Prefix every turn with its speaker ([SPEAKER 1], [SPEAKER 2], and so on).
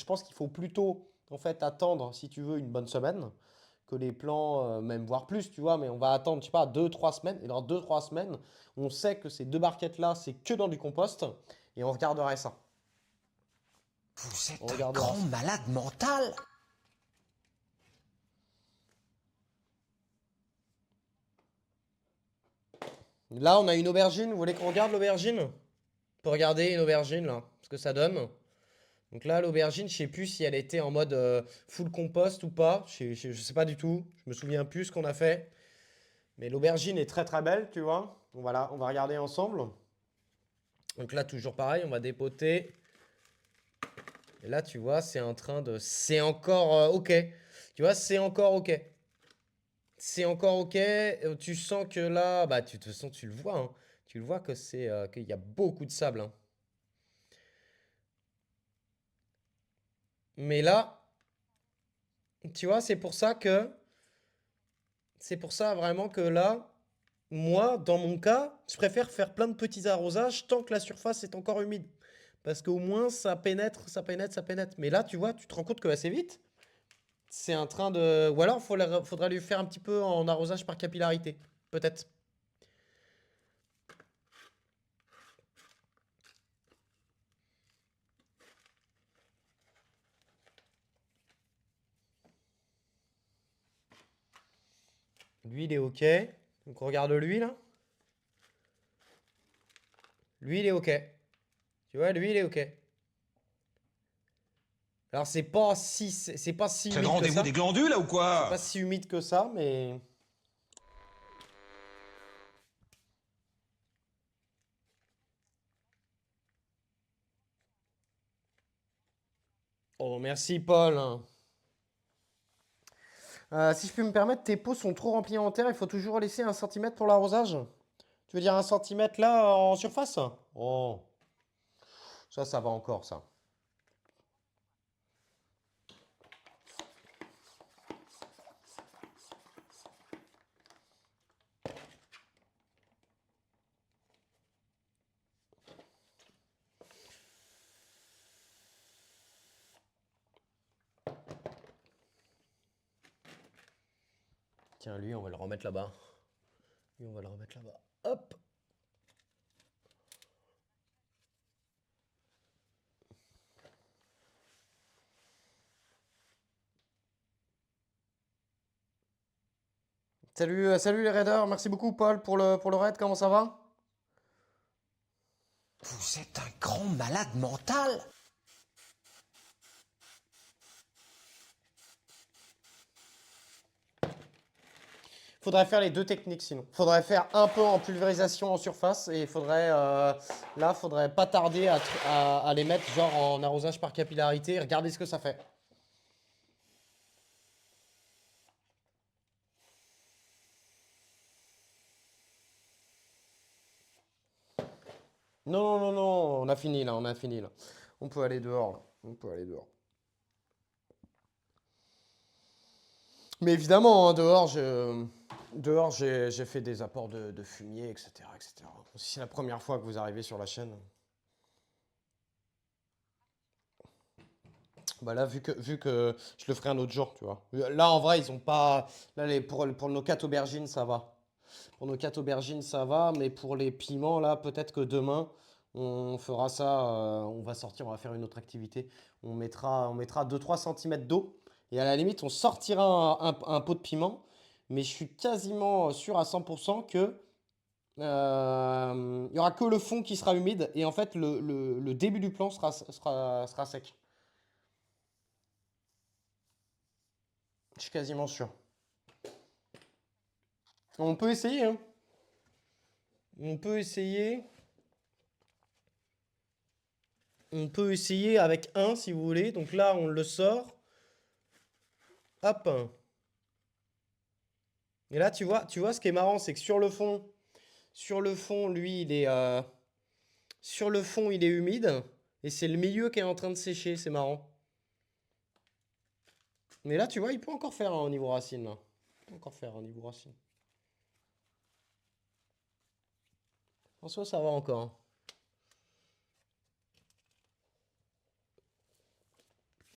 [SPEAKER 1] pense qu'il faut plutôt en fait attendre, si tu veux, une bonne semaine que les plants, même voire plus, tu vois, mais on va attendre, je sais pas, 2, 3 semaines. Et dans 2, 3 semaines, on sait que ces deux barquettes-là, c'est que dans du compost. Et on regarderait ça.
[SPEAKER 2] Vous
[SPEAKER 1] On
[SPEAKER 2] êtes un
[SPEAKER 1] regardera
[SPEAKER 2] grand
[SPEAKER 1] ça.
[SPEAKER 2] malade mental.
[SPEAKER 1] Là, on a une aubergine. Vous voulez qu'on regarde l'aubergine? On peut regarder une aubergine, là, ce que ça donne. Donc là, l'aubergine, je sais plus si elle était en mode full compost ou pas. Je sais pas du tout. Je me souviens plus ce qu'on a fait. Mais l'aubergine est très très belle, tu vois. Voilà, on va regarder ensemble. Donc là, toujours pareil, on va dépoter. Et là, tu vois, c'est en train de... C'est encore OK. Tu vois, c'est encore OK. C'est encore OK. Tu sens que là... Bah, de toute façon, tu le vois. Hein. Tu le vois que c'est qu'il y a beaucoup de sable. Hein. Mais là, tu vois, c'est pour ça que... C'est pour ça vraiment que là, moi, dans mon cas, je préfère faire plein de petits arrosages tant que la surface est encore humide. Parce qu'au moins, ça pénètre, ça pénètre, ça pénètre. Mais là, tu vois, tu te rends compte que assez vite, c'est en train de... Ou alors, faudra lui faire un petit peu en arrosage par capillarité. Peut-être. Lui, il est OK. Donc, on regarde lui, là. Lui, il est OK. Tu vois, lui, il est OK. Alors, c'est pas si
[SPEAKER 2] C'est le
[SPEAKER 1] humide que
[SPEAKER 2] rendez-vous des
[SPEAKER 1] ça.
[SPEAKER 2] glandules, là, ou
[SPEAKER 1] C'est
[SPEAKER 2] quoi?
[SPEAKER 1] pas si humide que ça, mais... Oh, merci, Paul. Si je peux me permettre, tes pots sont trop remplis en terre. Il faut toujours laisser 1 centimètre pour l'arrosage. Tu veux dire 1 centimètre là en surface? Oh, ça va encore, ça. Tiens, lui, on va le remettre là-bas. Lui, on va le remettre là-bas. Hop! Salut, salut les raiders. Merci beaucoup, Paul, pour le raid. Comment ça va?
[SPEAKER 2] Vous êtes un grand malade mental.
[SPEAKER 1] Faudrait faire les deux techniques sinon. Faudrait faire un peu en pulvérisation en surface et faudrait pas tarder à les mettre genre en arrosage par capillarité et regarder ce que ça fait. Non, non, non, non, on a fini là, on a fini là. On peut aller dehors là. On peut aller dehors. Mais évidemment, hein, dehors j'ai fait des apports de fumier, etc., etc. Si c'est la première fois que vous arrivez sur la chaîne. Bah là, vu que je le ferai un autre jour, tu vois. Là, en vrai, ils ont pas. Là, pour nos 4 aubergines, ça va. Pour nos 4 aubergines, ça va. Mais pour les piments, là, peut-être que demain, on fera ça. On va sortir, on va faire une autre activité. On mettra 2, 3 centimètres d'eau. Et à la limite, on sortira un pot de piment. Mais je suis quasiment sûr à 100% que il y aura que le fond qui sera humide. Et en fait, le début du plant sera sec. Je suis quasiment sûr. On peut essayer, hein. On peut essayer. On peut essayer avec un si vous voulez. Donc là, on le sort. Hop. Et là, tu vois, ce qui est marrant, c'est que sur le fond, lui, sur le fond, il est humide. Et c'est le milieu qui est en train de sécher. C'est marrant. Mais là, tu vois, il peut encore faire au niveau racine. Là. Il peut encore faire au niveau racine. En soi, ça va encore. Hein.